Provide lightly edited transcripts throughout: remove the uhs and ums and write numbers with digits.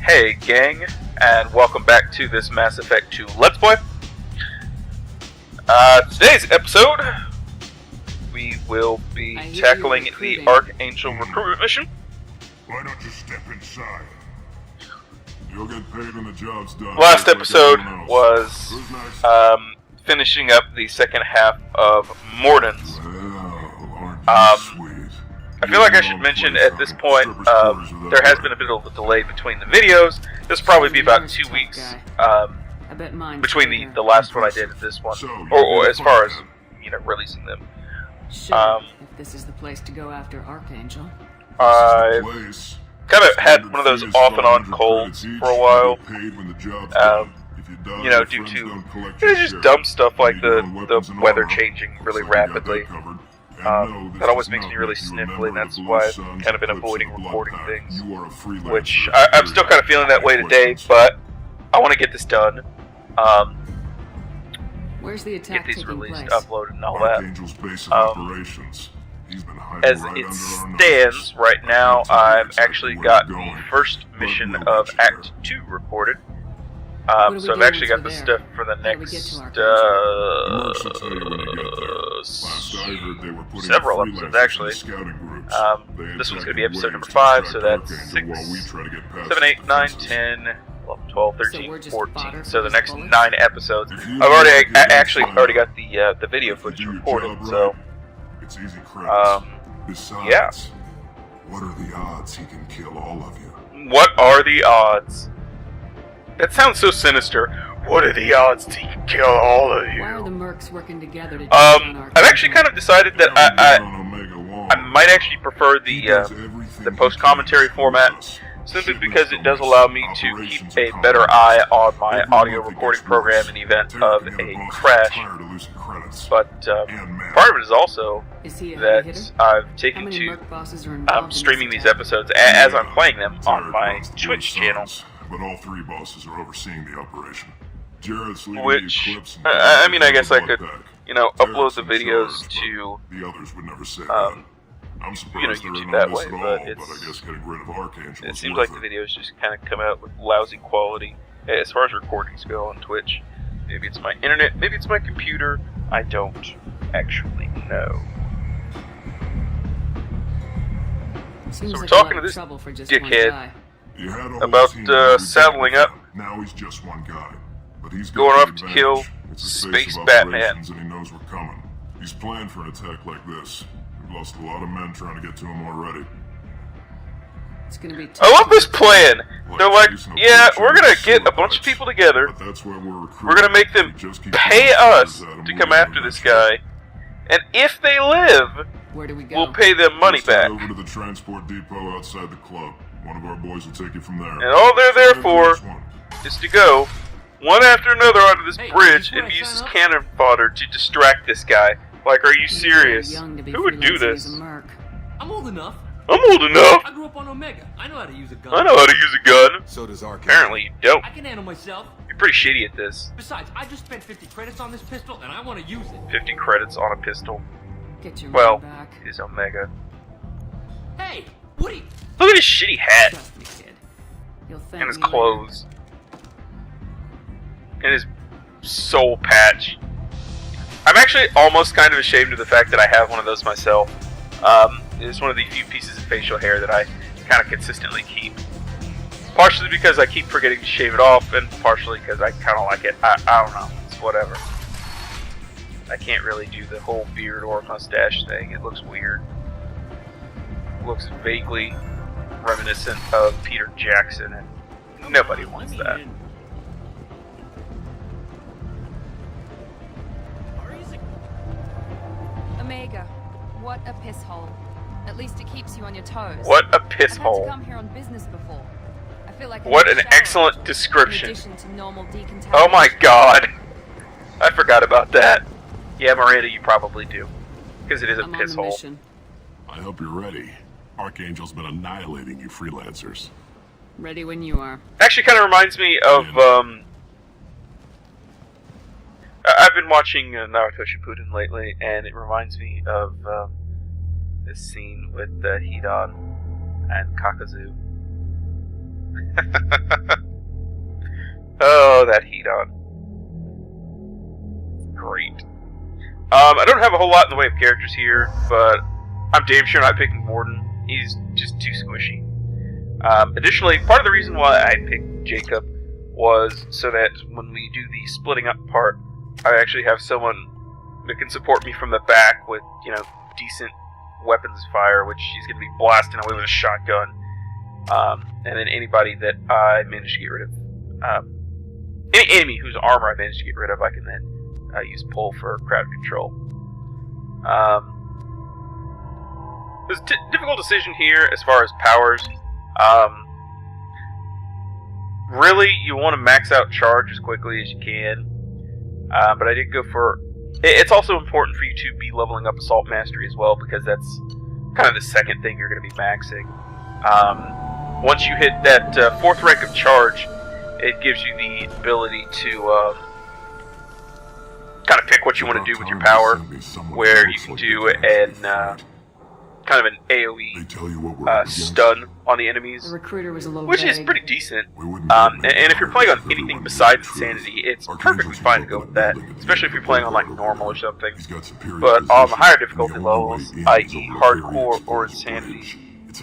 Hey gang, and welcome back to this Mass Effect 2 Let's Play. Today's episode, we will be tackling the Archangel recruitment mission. Why don't you step inside? You'll get paid when the job's done. Last episode was finishing up the second half of Mordin's. I feel like I should mention at this point, there has been a bit of a delay between the videos. This will probably be about 2 weeks between the last one I did and this one, or as far as, you know, releasing them. Sure, if this is the place to go after Archangel. I kind of had one of those off and on colds for a while, you know, due to just dumb stuff like the weather changing really rapidly. That always makes me really sniffly, and that's why I've kind of been avoiding recording things, which I'm still kind of feeling that way today, but I want to get this done, Where's the attack get these taking released, place? uploaded, and all that. As it stands right now, I've actually got the first mission of Act 2 recorded. So I've actually got the stuff for the next several episodes, actually. This one's going to be episode number 5, so that's 6, 7, 8, 9, 10, 11, 12, 13, 14. So the next 9 episodes. I actually already got the video footage recorded, so yeah. What are the odds he can kill all of you? What are the odds? That sounds so sinister. What are the odds he can kill all of you? Why are the mercs working together to I've actually kind of decided that I might actually prefer the post-commentary format, simply because it does allow me to keep a better eye on my audio recording program in the event of a crash. But part of it is also that I've taken to streaming these episodes as I'm playing them on my Twitch channel. But all 3 bosses are overseeing the operation. Which, I mean, I guess I could, you know, upload the videos to, the others would never say I'm you know, YouTube that way, but it seems like the videos just kind of come out with lousy quality as far as recordings go on Twitch. Maybe it's my internet, maybe it's my computer, I don't actually know. So we're talking to this dickhead about saddling up, now he's just one guy, but he's going off to kill Space Batman. And he knows we're coming. He's planned for an attack like this. We've lost a lot of men trying to get to him already. It's gonna be I love this plan. They're like, yeah, we're gonna get a bunch of people together. We're gonna make them pay us to come after this guy, and if they live, where do we go? we'll pay them money back. Over to the transport depot outside the club. One of our boys will take you from there. And all they're there for is to go one after another onto this bridge and use as cannon fodder to distract this guy. Like, are you serious? Who would do this? I'm old enough. I'm old enough. I grew up on Omega. I know how to use a gun. I know how to use a gun. So does Archangel. Apparently you don't. I can handle myself. You're pretty shitty at this. Besides, I just spent 50 credits on this pistol, and I want to use it. 50 credits on a pistol. Get your Well, money back. his Omega. Hey, Woody! Look at his shitty hat. Trust me, kid. You'll thank And his me later. clothes. And his soul patch. I'm actually almost kind of ashamed of the fact that I have one of those myself. It's one of the few pieces of facial hair that I kind of consistently keep. Partially because I keep forgetting to shave it off, and partially because I kind of like it. I don't know. It's whatever. I can't really do the whole beard or mustache thing. It looks weird. It looks vaguely reminiscent of Peter Jackson, and nobody wants that. Omega, what a piss hole. At least it keeps you on your toes. What a piss I've had hole. to come here on business before. I feel like What I an need a shower, excellent description. in addition to normal decontamination. Oh my god. I forgot about that. Yeah, Miranda, you probably do. Because it is a I'm on piss the hole. mission. I hope you're ready. Archangel's been annihilating you freelancers. Ready when you are. Actually kind of reminds me of, I've been watching Naruto Shippuden lately, and it reminds me of this scene with Hidan and Kakazu. Oh, that heat on. Great. I don't have a whole lot in the way of characters here, but I'm damn sure not picking Morden. He's just too squishy. Additionally, part of the reason why I picked Jacob was so that when we do the splitting up part, I actually have someone that can support me from the back with, you know, decent weapons fire, which she's going to be blasting away with a shotgun. And then anybody that I manage to get rid of, any enemy whose armor I manage to get rid of, I can then use pull for crowd control. There's a difficult decision here as far as powers. Really, you want to max out charge as quickly as you can, but I did go for... It's also important for you to be leveling up Assault Mastery as well, because that's kind of the second thing you're going to be maxing. Once you hit that 4th rank of charge, it gives you the ability to kind of pick what you want to do with your power, where you can do an kind of an AoE stun on the enemies, The recruiter was a little which is vague. pretty decent. And if you're playing on anything besides Insanity, it's perfectly fine to go with that, especially if you're playing on like normal or something. But on the higher difficulty levels, i.e. hardcore or Insanity,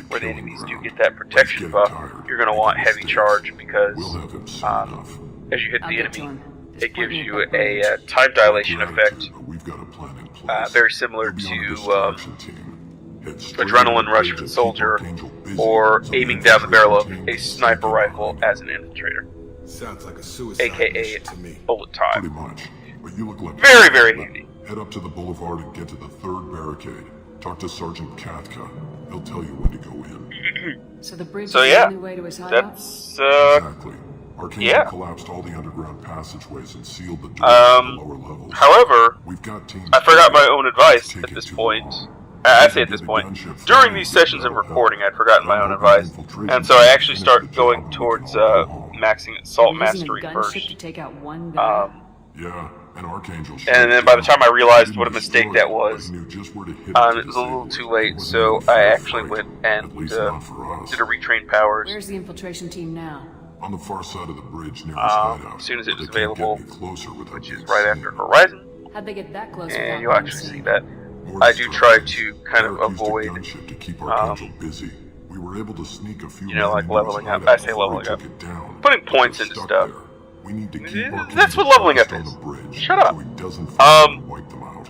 where the enemies do get that protection buff, you're going to want heavy charge, because as you hit the enemy, it gives you a time dilation effect, very similar to Adrenaline Rush for the soldier, or aiming down the barrel of a sniper rifle as an infiltrator, Sounds like a suicide aka mission to me. bullet Pretty time. much. But you look like Very, very handy. Head up to the boulevard and get to the 3rd barricade. Talk to Sergeant Katka. He'll tell you when to go in. So the bridge So is yeah, the only way to his hideout? that's Exactly. Arcane yeah. collapsed all the underground passageways and sealed the doors to the lower levels. However, We've got teams. I forgot my own advice Take at it this to point. the wall. I say at this point. During these sessions of recording, I'd forgotten my own advice, and so I actually start going towards maxing Assault We're using Mastery a gunship first. to take out one guy. Yeah, an Archangel. And then by the time I realized what a mistake that was, it was it was a little too late, so I actually went and did a retrain powers. Where's the infiltration team now? On the far side of the bridge near his hideout. As soon as it was They can't get available, any closer without which is being right seen. after Horizon, How'd they get that close? and without you'll being actually seen? see that. I do try to kind of Merc used a avoid, gunship to keep Archangel busy. We were able to sneak a few you know, like men into his leveling up. hideout I say before he leveling up. took it down. Putting points They're into stuck stuff. there. We need to keep That's Archangel what leveling up focused is. on the bridge Shut up. so he doesn't finally wipe them out.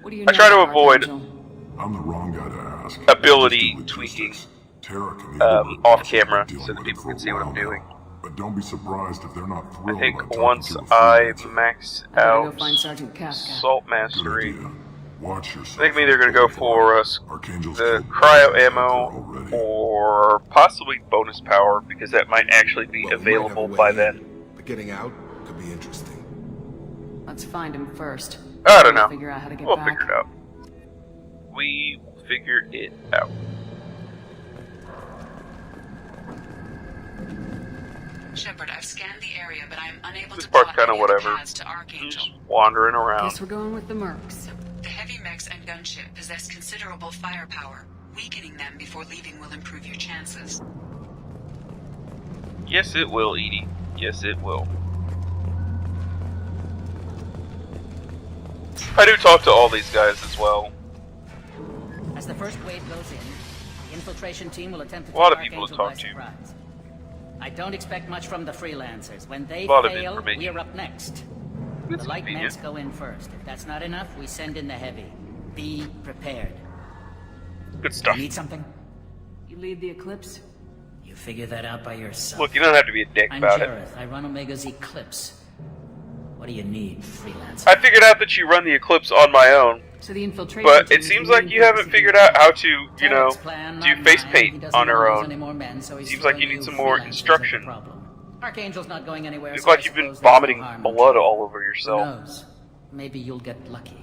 What do you I try know to about avoid Archangel? I'm the wrong guy to ask. ability Just do tweaking, logistics. Tara can handle off it. camera Dealing so that with people it for can a see what I'm while doing. now. But don't be surprised if they're not I thrilled think about talking once to a I freelancer. max I better go out find Sergeant Kafka. Assault Good Mastery, idea. Watch yourself. I think maybe they're going to go for Archangel's the killed cryo many ammo already. or possibly bonus power, because that might actually be Well, we might have a available way by in, then. But getting out could be interesting. Let's find him first. I don't know. Figure out how to get We'll back. figure it out. We will figure it out. Shepard, I've scanned the area, but I'm unable This to part's plot kinda any of the whatever. paths to Archangel. Just wandering around. Guess we're going with the mercs. The heavy mechs and gunship possess considerable firepower. Weakening them before leaving will improve your chances. Yes, it will, Edie. Yes, it will. I do talk to all these guys as well. As the first wave goes in, the infiltration team will attempt to A lot take of people to Archangel by talk to. surprise. I don't expect much from the freelancers. When they A lot of fail, information. we're up next. It's The light convenient. mechs go in first. If that's not enough, we send in the heavy. Be prepared. Good stuff. Need something? You lead the Eclipse? You figure that out by yourself. Look, you don't have to be a dick I'm about it. Jareth. I run Omega's Eclipse. What do you need, freelancer? I figured out that you run the Eclipse on my own, So the infiltration but team it is seems waiting like you for haven't us figured to out how to, you know, Tarek's plan, do not face mine. paint He doesn't on her want to use own. any more men, so he's Seems like you throwing need some more freelancers at the instruction. problem. Archangel's not going anywhere. Looks so I like you've been suppose there's no vomiting harm in blood trying. all over Who yourself. knows? Maybe you'll get lucky.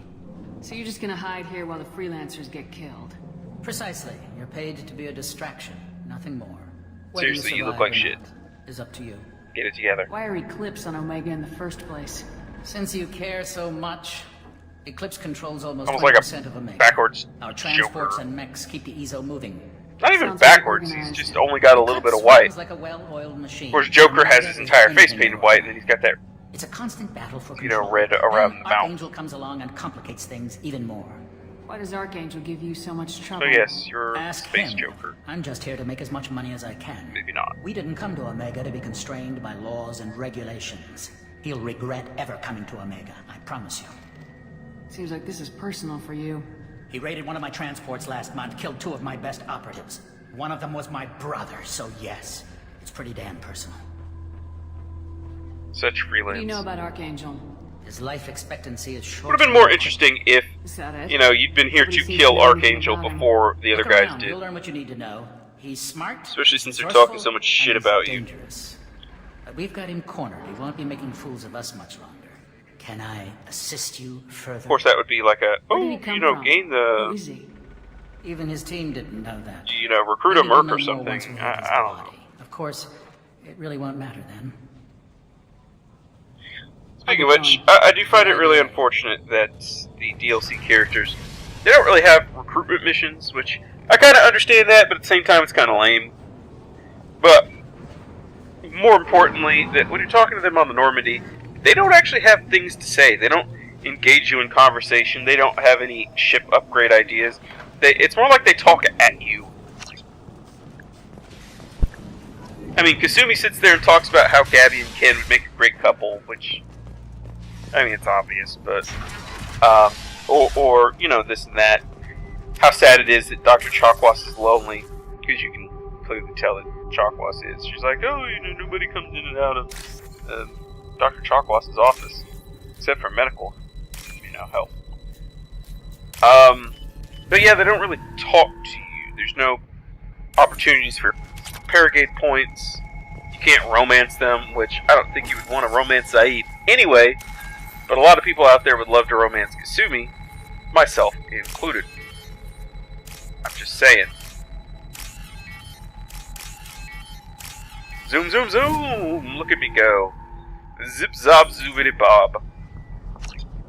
So you're just gonna hide here while the freelancers get killed? Precisely. You're paid to be a distraction, nothing more. Whether Seriously, you look survive like or shit. not is up to you. Get it together. Why are Eclipse on Omega in the first place? Since you care so much, Eclipse controls almost Almost like a 20% of Omega. backwards Our transports Joker. and mechs keep the EZO moving. Not even Sounds like backwards, he's organized. just only got a little bit of white. Like a well-oiled machine. Of course, Joker has Omega his is entire face anything painted more. white, and then he's got that, It's a constant battle for you know, control. red around Then the mouth. Archangel comes along and complicates things even more. Why does Archangel give you so much trouble? So yes, you're Ask Space him. Joker. I'm just here to make as much money as I can. Maybe not. We didn't come to Omega to be constrained by laws and regulations. He'll regret ever coming to Omega, I promise you. Seems like this is personal for you. He raided one of my transports last month, killed 2 of my best operatives. One of them was my brother, so yes, it's pretty damn personal. Such freelance. What do you know about Archangel? His life expectancy is short. Would have been more interesting if, Is that it? you know, you'd been here Nobody to seems kill to know anything Archangel about him. before the other Look guys around, did. You'll learn what you need to know. He's smart, Especially since they're resourceful, talking so much shit and he's about you. dangerous. But we've got him cornered. He won't be making fools of us much longer. Can I assist you further? Of course, that would be like a, Where did oh, he come you know, from? gain Who the, is he? Even his team didn't know that. you know, recruit a Maybe we'll merc or know more once something. we have his I don't know. body. Of course, it really won't matter then. Speaking of which, I do find it really unfortunate that the DLC characters, they don't really have recruitment missions, which I kind of understand that, but at the same time it's kind of lame. But more importantly, that when you're talking to them on the Normandy, they don't actually have things to say. They don't engage you in conversation. They don't have any ship upgrade ideas. It's more like they talk at you. I mean, Kasumi sits there and talks about how Gabby and Ken would make a great couple, which, I mean, it's obvious, but, or, you know, this and that. How sad it is that Dr. Chakwas is lonely, because you can clearly tell that Chakwas is. She's like, oh, you know, nobody comes in and out of Dr. Chakwas' office, except for medical, you know, help. But yeah, they don't really talk to you. There's no opportunities for Paragate points. You can't romance them, which I don't think you would want to romance Zaid anyway, but a lot of people out there would love to romance Kasumi, myself included. I'm just saying. Zoom, zoom, zoom! Look at me go. Zip, zop, zoobity bob.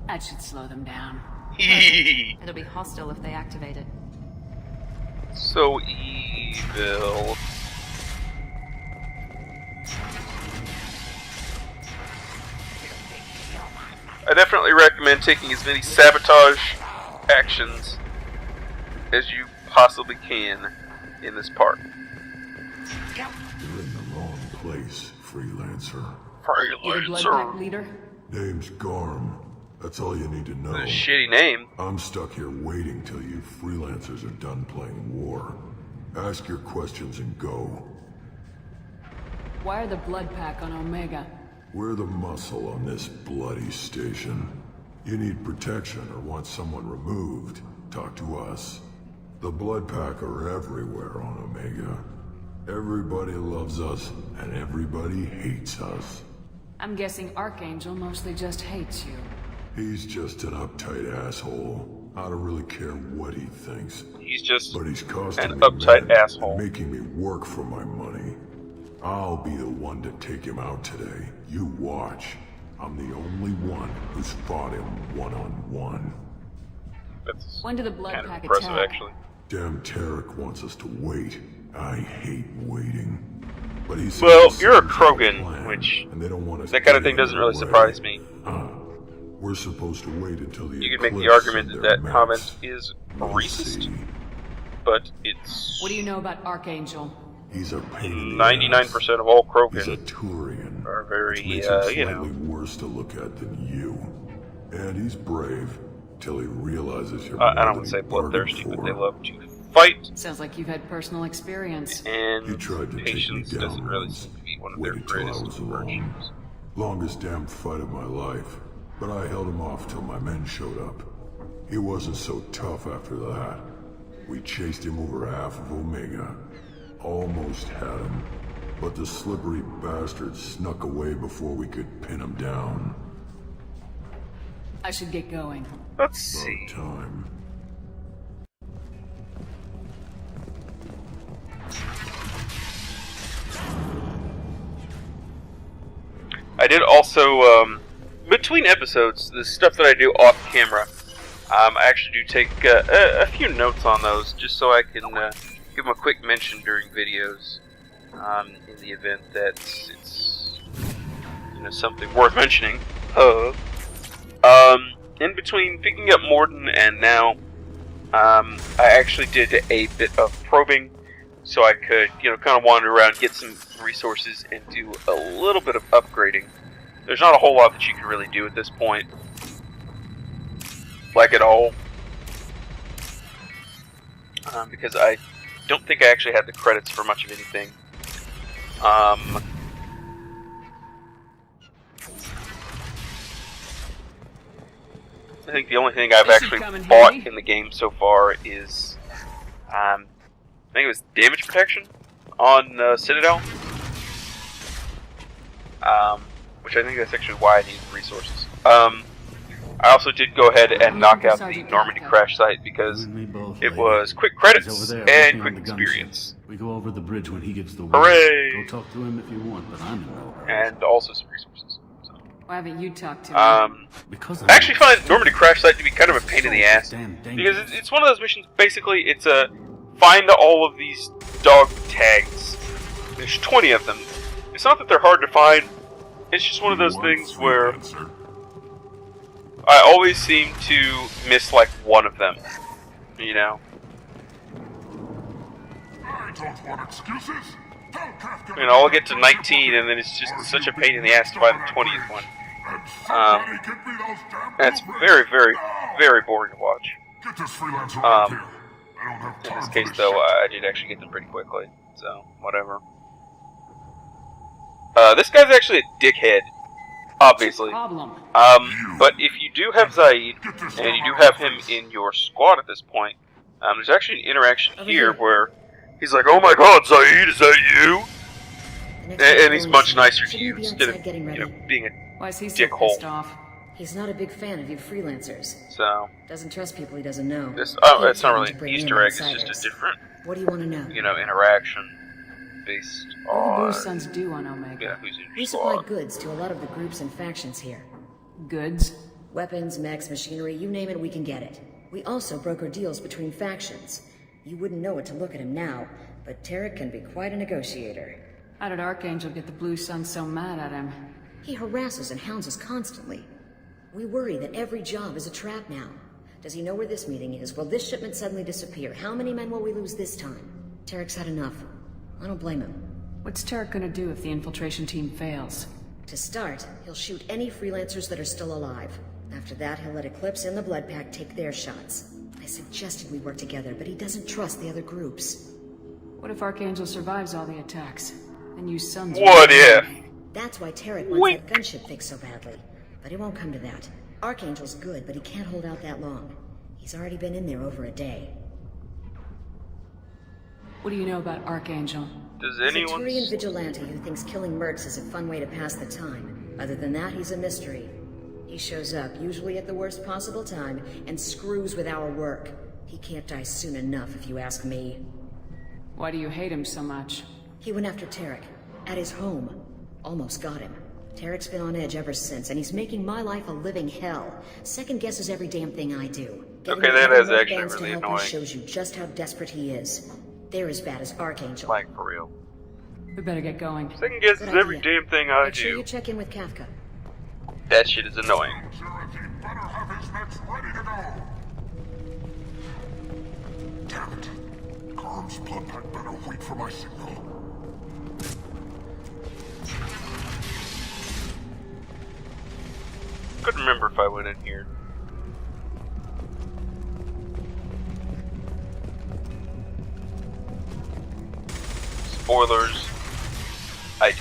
That should slow them down. Hee. It'll be hostile if they activate it. So evil. I definitely recommend taking as many sabotage actions as you possibly can in this part. You're in the wrong place, freelancer. You're the blood pack leader? Name's Garm. That's all you need to know. A shitty name. I'm stuck here waiting till you freelancers are done playing war. Ask your questions and go. Why are the blood pack on Omega? We're the muscle on this bloody station. You need protection or want someone removed, talk to us. The blood pack are everywhere on Omega. Everybody loves us, and everybody hates us. I'm guessing Archangel mostly just hates you. He's just an uptight asshole. I don't really care what he thinks. He's just But he's costing an me uptight men asshole. and making me work for my money. I'll be the one to take him out today. You watch. I'm the only one who's fought him one-on-one. That's When did the blood kind of pack impressive, attack? actually. Damn Tarek wants us to wait. I hate waiting. But he's Well, you're a Krogan, which and they don't want us that kind of thing getting doesn't really in the way. surprise me. We're supposed to wait until the You could make the eclipse argument and that their that maps. comment is We'll racist, see. but it's What do you know about Archangel? He's a pain in the 99% ass. of all He's a Krogan Turian. are very, which makes him you slightly know. worse to look at than you. And he's brave till he realizes you're I more don't than say he bargained bloodthirsty, but for. they love to fight, Sounds like you've had personal experience. and He tried to take me patience down doesn't really once. seem to be one of their Waited till I greatest was alone. virtues. Longest damn fight of my life. But I held him off till my men showed up. He wasn't so tough after that. We chased him over half of Omega. Almost had him. But the slippery bastard snuck away before we could pin him down. I should get going. Let's see. About time. I did also, between episodes, the stuff that I do off camera, I actually do take a few notes on those, just so I can give them a quick mention during videos in the event that it's something worth mentioning. In between picking up Morden and now, I actually did a bit of probing so I could, kind of wander around, get some resources, and do a little bit of upgrading. There's not a whole lot that you can really do at this point, like at all, because I don't think I actually had the credits for much of anything. I think the only thing I've actually bought in the game so far is, I think it was damage protection on Citadel, which I think that's actually why I needed resources. I also did go ahead and knock out the Normandy crash site because it was quick credits and quick experience. We go over the bridge when he gives the word. Hooray! Go talk to him if you want, but I'm in no hurry. And also some resources. Why haven't you talked to him? I actually find Normandy crash site to be kind of a pain in the ass, because it's one of those missions. Basically, it's a find all of these dog tags. There's 20 of them. It's not that they're hard to find. It's just one of those things where I always seem to miss like one of them. I don't want excuses. I'll get to 19, and then it's just such a pain in the ass to find the 20th one. And it's very, very, very boring to watch. In this case, though, I did actually get them pretty quickly, so whatever. This guy's actually a dickhead, obviously. But if you do have Zaid, and you do have him in your squad at this point, there's actually an interaction here where he's like, "Oh my God, Zaid, is that you?" And he's much nicer to you instead of, being a Why is he so dickhole. pissed off? He's not a big fan of you freelancers. So Doesn't trust people he doesn't know. it's not really an Easter egg. It's just a different, What do you want to know? interaction based What do the Blue on Suns do on Omega? who's in your We supply squad. goods to a lot of the groups and factions here. Goods? Weapons, mechs, machinery, you name it, we can get it. We also broker deals between factions. You wouldn't know it to look at him now, but Tarek can be quite a negotiator. How did Archangel get the Blue Suns so mad at him? He harasses and hounds us constantly. We worry that every job is a trap now. Does he know where this meeting is? Will this shipment suddenly disappear? How many men will we lose this time? Tarek's had enough. I don't blame him. What's Tarek gonna do if the infiltration team fails? To start, he'll shoot any freelancers that are still alive. After that, he'll let Eclipse and the Blood Pack take their shots. I suggested we work together, but he doesn't trust the other groups. What if Archangel survives all the attacks? And you Suns... What if? That's why Tarek wants that gunship fixed so badly. But it won't come to that. Archangel's good, but he can't hold out that long. He's already been in there over a day. What do you know about Archangel? Does He's a anyone? Turian vigilante who thinks killing mercs is a fun way to pass the time. Other than that, he's a mystery. He shows up, usually at the worst possible time, and screws with our work. He can't die soon enough, if you ask me. Why do you hate him so much? He went after Tarek. At his home. Almost got him. Tarek's been on edge ever since, and he's making my life a living hell. Second guesses every damn thing I do. Okay, that is actually bands really to help annoying. us shows you just how desperate he is. They're as bad as Archangel. Like, for real. We better get going. Second guess Good is every idea. damn thing I Make sure you do. check in with Kafka. That shit is annoying. Sheriff, he better have his mechs ready to go. Damn it. Carm's blood pack better wait for my signal. Couldn't remember if I went in here. Spoilers. I did.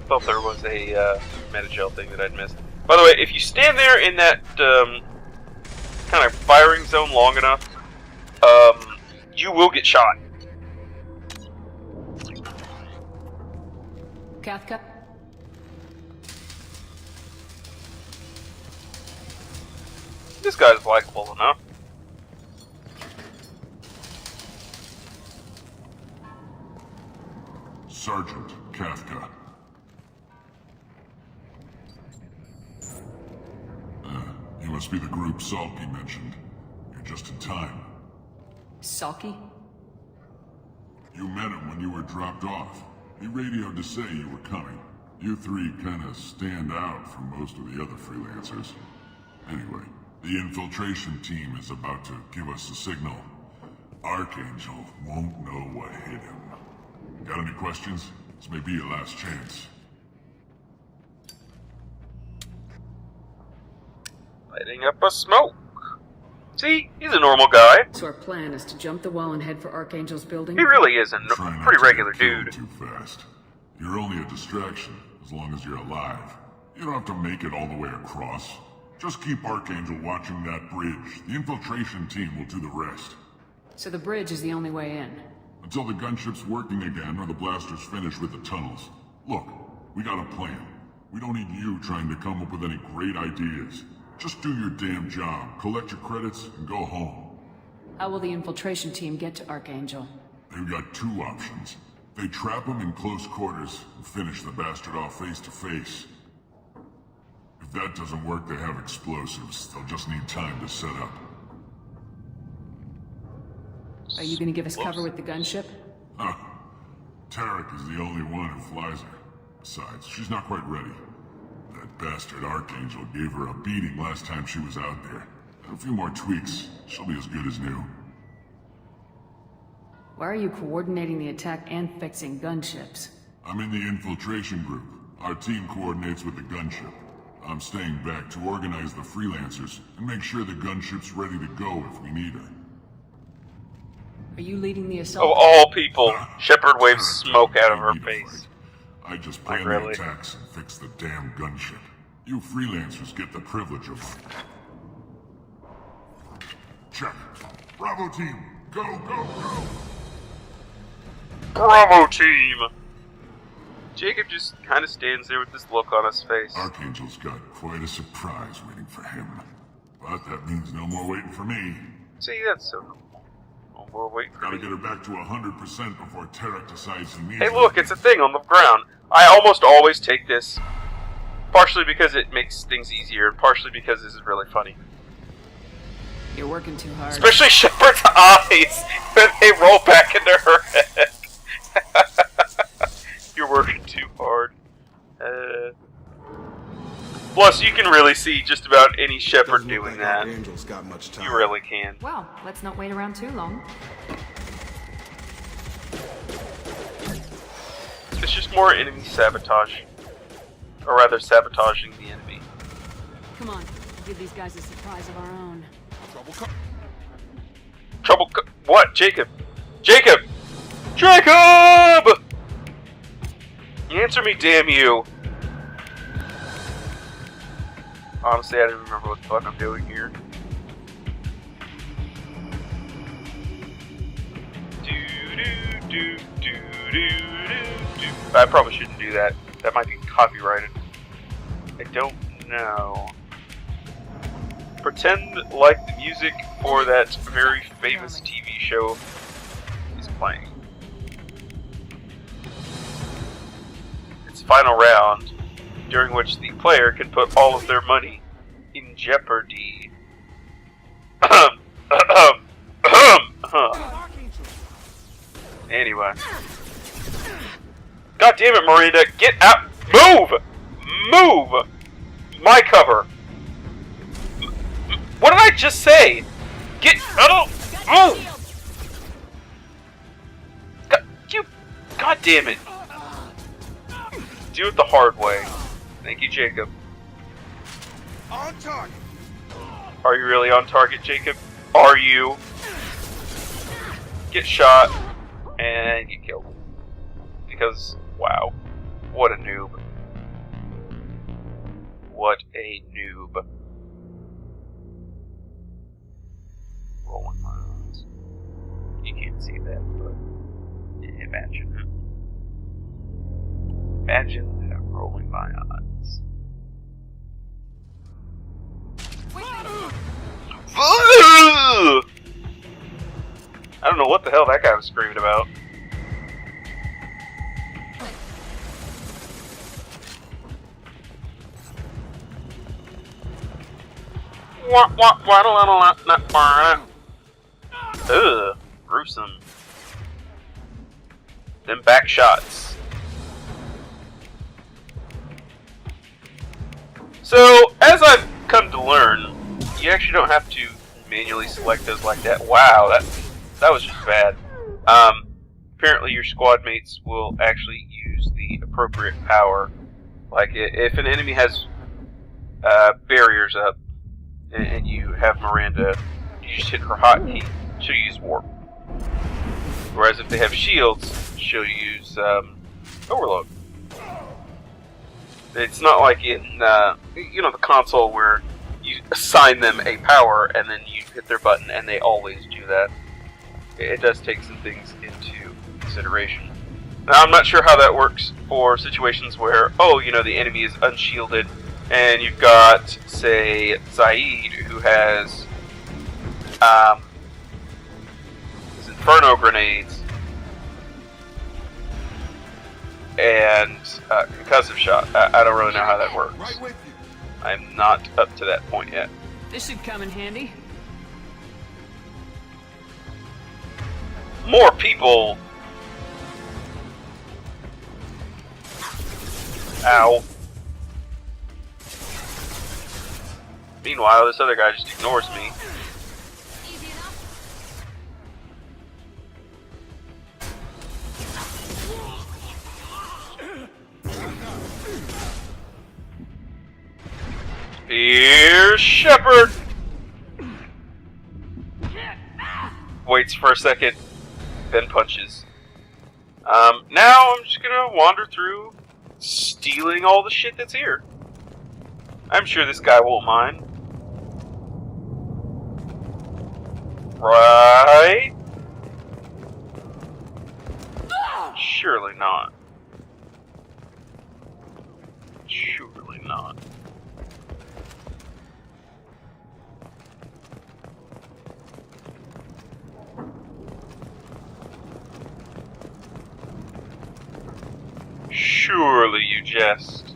Thought there was a metagel thing that I'd missed. By the way, if you stand there in that kind of firing zone long enough, you will get shot. Kafka? This guy's likable enough. Sergeant Kafka. You must be the group Salky mentioned. You're just in time. Salky? You met him when you were dropped off. He radioed to say you were coming. You three kinda stand out from most of the other freelancers. Anyway, the infiltration team is about to give us a signal. Archangel won't know what hit him. Got any questions? This may be your last chance. Lighting up a smoke. See, he's a normal guy. So our plan is to jump the wall and head for Archangel's building? He really is a Try not pretty to regular get killed dude. Too fast. You're only a distraction, as long as you're alive. You don't have to make it all the way across. Just keep Archangel watching that bridge. The infiltration team will do the rest. So the bridge is the only way in? Until the gunship's working again or the blasters finish with the tunnels. Look, we got a plan. We don't need you trying to come up with any great ideas. Just do your damn job, collect your credits, and go home. How will the infiltration team get to Archangel? They've got two options. They trap him in close quarters and finish the bastard off face to face. If that doesn't work, they have explosives. They'll just need time to set up. Are you gonna give us cover with the gunship? Huh. Tarek is the only one who flies her. Besides, she's not quite ready. That bastard Archangel gave her a beating last time she was out there. A few more tweaks, she'll be as good as new. Why are you coordinating the attack and fixing gunships? I'm in the infiltration group. Our team coordinates with the gunship. I'm staying back to organize the freelancers and make sure the gunship's ready to go if we need her. Are you leading the assault? Of all people, Shepard waves smoke out of her face. I just plan the attacks and fix the damn gunship. You freelancers get the privilege of... Check. Bravo team, go, go, go! Bravo team! Jacob just kind of stands there with this look on his face. Archangel's got quite a surprise waiting for him. But that means no more waiting for me. See, that's so cool. No more waiting for Gotta me. get her back to 100% before Tarek decides he needs Hey her. look, it's a thing on the ground. I almost always take this, partially because it makes things easier, and partially because this is really funny. You're working too hard. Especially Shepard's eyes when they roll back into her head. You're working too hard. Plus, you can really see just about any Shepard doing that. Archangel's got much time. You really can. Well, let's not wait around too long. It's just more enemy sabotage. Or rather, sabotaging the enemy. Come on, give these guys a surprise of our own. What? Jacob? Jacob! Jacob! Answer me, damn you! Honestly, I don't remember what the fuck I'm doing here. I probably shouldn't do that. That might be copyrighted. I don't know. Pretend like the music for that very famous TV show is playing. It's final round, during which the player can put all of their money in jeopardy. Anyway. God damn it, Miranda! Get out! Move! Move! My cover! What did I just say? Get out! Move! God damn it! Do it the hard way. Thank you, Jacob. On target. Are you really on target, Jacob? Are you? Get shot and get killed. Because, wow. What a noob. What a noob. Rolling my eyes. You can't see that, but imagine it. Imagine that I'm rolling my eyes. I don't know what the hell that guy was screaming about. Ugh, gruesome. Them back shots. So, as I've come to learn, you actually don't have to manually select those like that. Wow, that was just bad. Apparently your squad mates will actually use the appropriate power. Like, if an enemy has barriers up, and you have Miranda, you just hit her hotkey, she'll use warp. Whereas if they have shields, she'll use overload. It's not like in the console where you assign them a power and then you hit their button and they always do that. It does take some things into consideration. Now I'm not sure how that works for situations where, the enemy is unshielded and you've got, say, Zaid who has his Inferno grenades and concussive shot. I don't really know how that works. Right with you. I'm not up to that point yet. This should come in handy. More people. Ow. Meanwhile, this other guy just ignores me. Easy enough. Here's Shepard! Waits for a second, then punches. Now I'm just gonna wander through, stealing all the shit that's here. I'm sure this guy won't mind. Right? Surely not. Surely not. Surely you jest.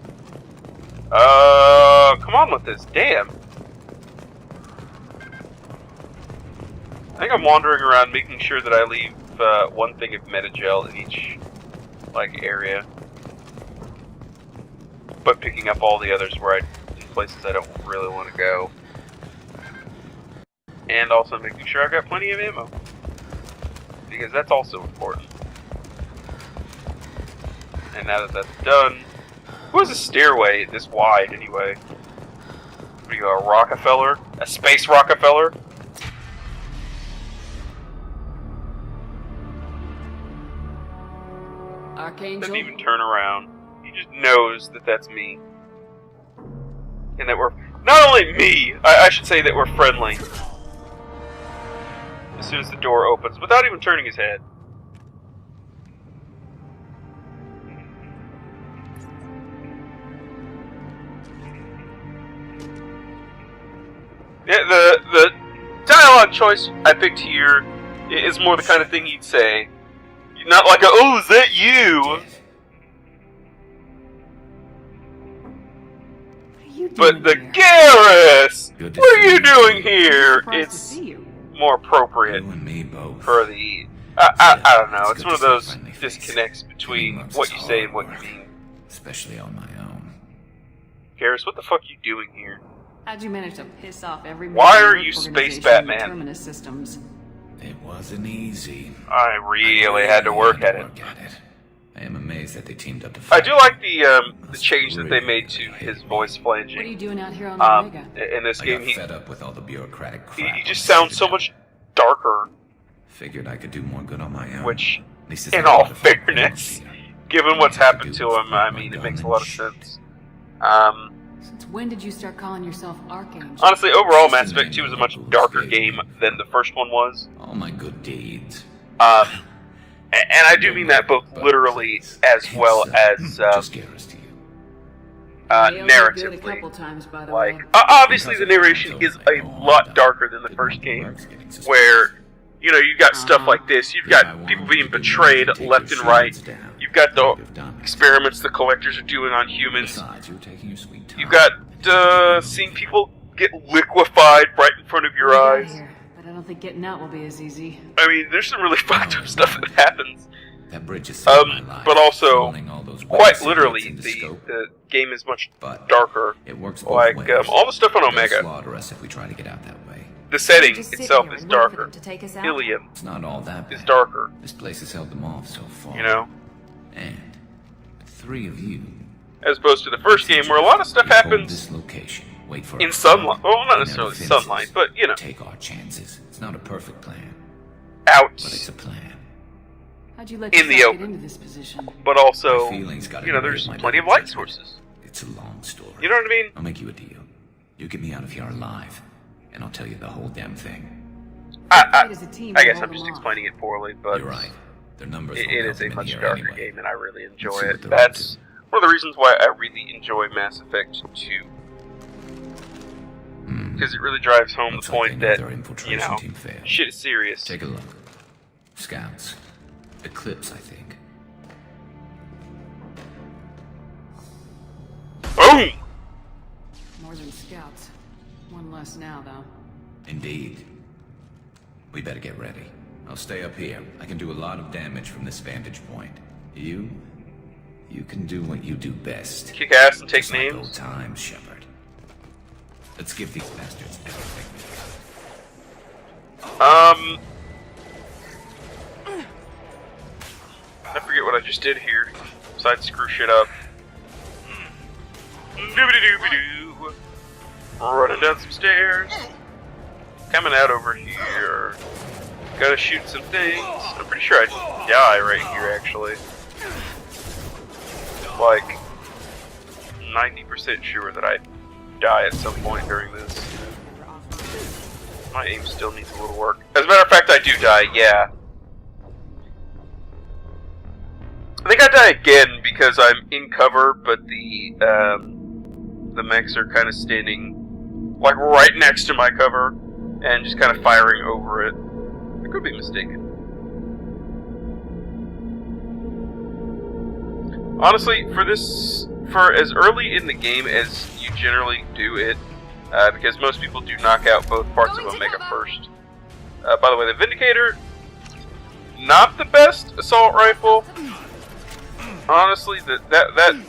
Come on with this, damn. I think I'm wandering around making sure that I leave one thing of Metagel in each, area. But picking up all the others in places I don't really want to go. And also making sure I've got plenty of ammo. Because that's also important. And now that that's done, who has a stairway this wide anyway? What are you, a Rockefeller? A space Rockefeller? Archangel. Doesn't even turn around. He just knows that that's me. And that we're... Not only me! I should say that we're friendly. As soon as the door opens, without even turning his head. Yeah, the dialogue choice I picked here is more the kind of thing you'd say. Not like oh, is that you? But the Garrus! What are you doing here? It's more appropriate for the... I don't know, it's one of those disconnects between what you say and what you mean. Especially on my own. Garrus, what the fuck are you doing here? How'd you manage to piss off every Why are you Space Batman? Terminus systems? It wasn't easy. I really had to work at it. I am amazed that they teamed up to fight. I do like the change that they made to his voice flanging. What are you doing out here on Omega? In this game, he fed up with all the bureaucratic crap. He just sounds so much darker. Figured I could do more good on my own. Which, in all fairness, given what's happened to him, I mean, it makes a lot of sense. Since when did you start calling yourself Archangel? Honestly, overall, Mass Effect 2 is a much darker game than the first one was. All my good deeds. And I do mean that both literally as well as narratively. Like, obviously the narration is a lot darker than the first game, where, you know, you've got stuff like this, you've got people being betrayed left and right, you've got the experiments the collectors are doing on humans, you've got seeing people get liquefied right in front of your eyes. Here, but I don't think getting out will be as easy. I mean, there's some really fucked up stuff that happens. That bridge is saved my life. But also, Rolling all those quite weapons literally, into the scope. game is much But darker. It works both Like, ways. all the stuff on They'll Omega. slaughter us if we try to get out that way. The setting Just sit itself here is and wait for darker. them to take us out? Ilium It's not all that bad. is darker. This place has held them off so far. You know? And with 3 of you, As opposed to the first game where a lot of stuff we hold happens this location. Wait for in a sunlight. call, Well, not and necessarily then finishes. sunlight, but, you know. Take our chances. It's not a perfect plan, Out but it's a plan. How'd you let in the yourself open. get into this position? But also, My feelings got you know, in the way there's of my plenty of better light judgment. sources. It's a long story. You know what I mean? I'll make you a deal. You get me out of here alive, and I'll tell you the whole damn thing. Fight as a team I to guess hold I'm just them off. explaining it poorly, but You're right. Their numbers it won't help is a them in much here darker anyway. game, and I really enjoy Let's see it. what they're That's up one of the reasons why I really enjoy Mass Effect 2. Because it really drives home Looks the like point they know that, their you infiltration know, team failed. shit is serious. Take a look. Scouts. Eclipse, I think. Boom! More than scouts. One less now, though. Indeed. We better get ready. I'll stay up here. I can do a lot of damage from this vantage point. You can do what you do best. Kick ass and take Just like names. old times, Shepard. Let's give these bastards everything. I forget what I just did here. Besides screw shit up. Doobity-doobity-doo. Running down some stairs. Coming out over here. Gotta shoot some things. I'm pretty sure I die right here, actually. Like, 90% sure that I die at some point during this. My aim still needs a little work. As a matter of fact, I do die, yeah. I think I die again because I'm in cover, but the mechs are kind of standing like right next to my cover and just kind of firing over it. I could be mistaken. Honestly, for as early in the game as you generally do it, because most people do knock out both parts of Omega first. By the way, the Vindicator, not the best assault rifle. Honestly, that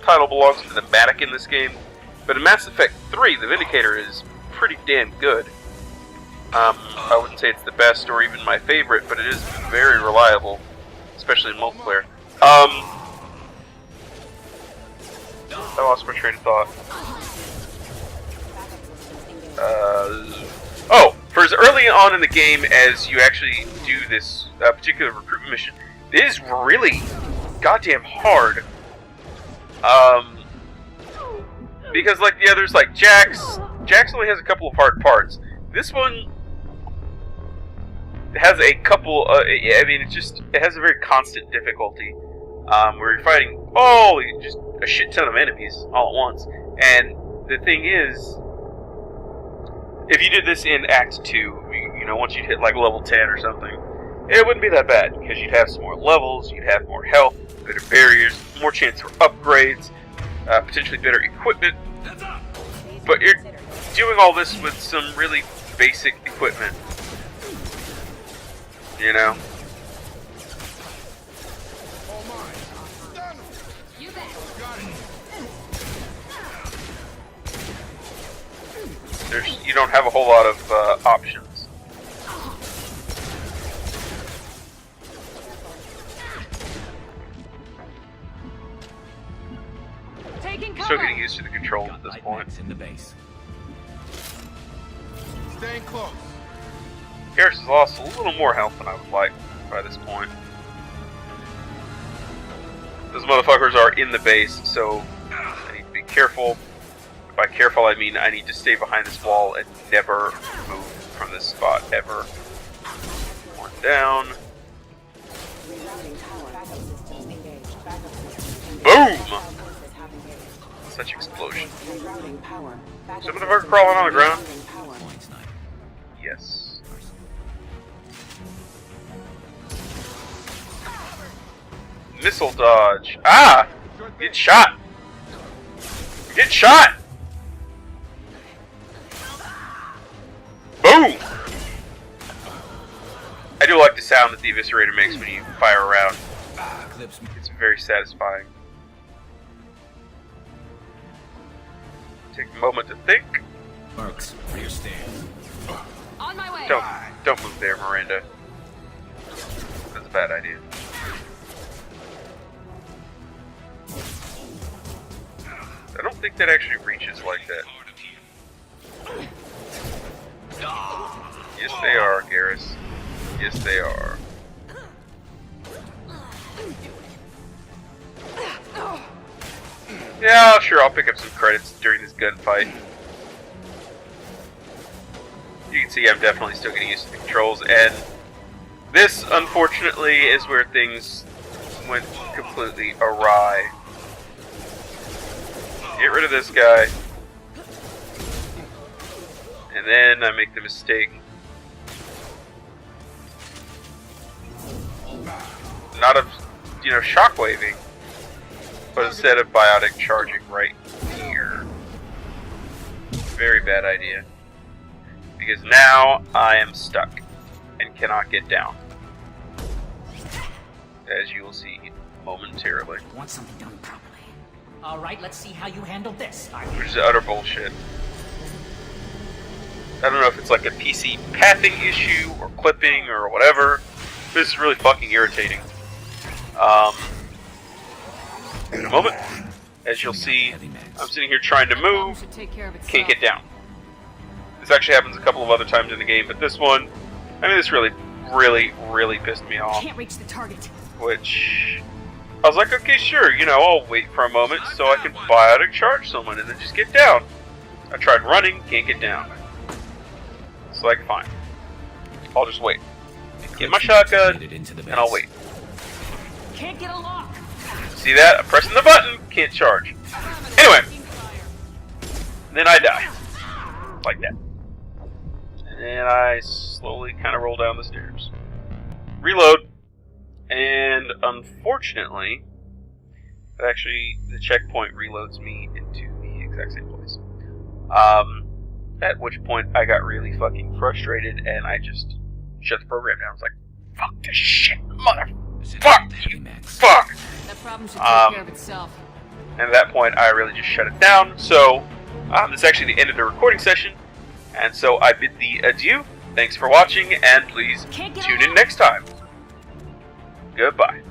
title belongs to the Matic in this game. But in Mass Effect 3, the Vindicator is pretty damn good. I wouldn't say it's the best or even my favorite, but it is very reliable, especially in multiplayer. I lost my train of thought. For as early on in the game as you actually do this particular recruitment mission, it is really goddamn hard. Because like the others, like Jax only has a couple of hard parts. This one has a couple. I mean, it has a very constant difficulty. Where you're fighting just a shit ton of enemies all at once. And the thing is, if you did this in Act 2, you know, once you'd hit like level 10 or something, it wouldn't be that bad, because you'd have some more levels, you'd have more health, better barriers, more chance for upgrades, potentially better equipment. But you're doing all this with some really basic equipment. You know? You don't have a whole lot of options. Still getting used to the controls at this point. In the base. Staying close. Garrus has lost a little more health than I would like by this point. Those motherfuckers are in the base, so I need to be careful. By careful, I mean I need to stay behind this wall and never move from this spot, ever. One down. Boom! Such explosion. Some motherfucker crawling on the ground? Yes. Missile dodge. Ah! Get shot! Get shot! Boom! I do like the sound that the Eviscerator makes when you fire around. It's very satisfying. Take a moment to think. Mercs, rear stand. On my way. Don't move there, Miranda. That's a bad idea. I don't think that actually reaches like that. Yes, they are, Garrus. Yes, they are. Yeah, sure, I'll pick up some credits during this gunfight. You can see I'm definitely still getting used to the controls, and this, unfortunately, is where things went completely awry. Get rid of this guy. And then I make the mistake. Not of, shockwaving, but instead of biotic charging right here. Very bad idea. Because now I am stuck and cannot get down. As you will see momentarily. Want something done properly. Alright, let's see how you handle this. Which is utter bullshit. I don't know if it's like a PC pathing issue or clipping or whatever. This is really fucking irritating. In a moment, as you'll see, I'm sitting here trying to move, can't get down. This actually happens a couple of other times in the game, but this one, this really, really, really pissed me off. Can't reach the target. Which, I was like, okay, sure, I'll wait for a moment so I can biotic charge someone and then just get down. I tried running, can't get down. It's like, fine. I'll just wait. Get my shotgun, and I'll wait. Can't get a lock. See that? I'm pressing the button, can't charge. Anyway. Then I die. Like that. And then I slowly kind of roll down the stairs. Reload. And unfortunately, actually, the checkpoint reloads me into the exact same place. At which point I got really fucking frustrated and I just shut the program down. I was like, fuck this shit, fuck! That problem should take care of itself. And at that point I really just shut it down. So, this is actually the end of the recording session. And so I bid thee adieu. Thanks for watching and please tune in next time. Goodbye.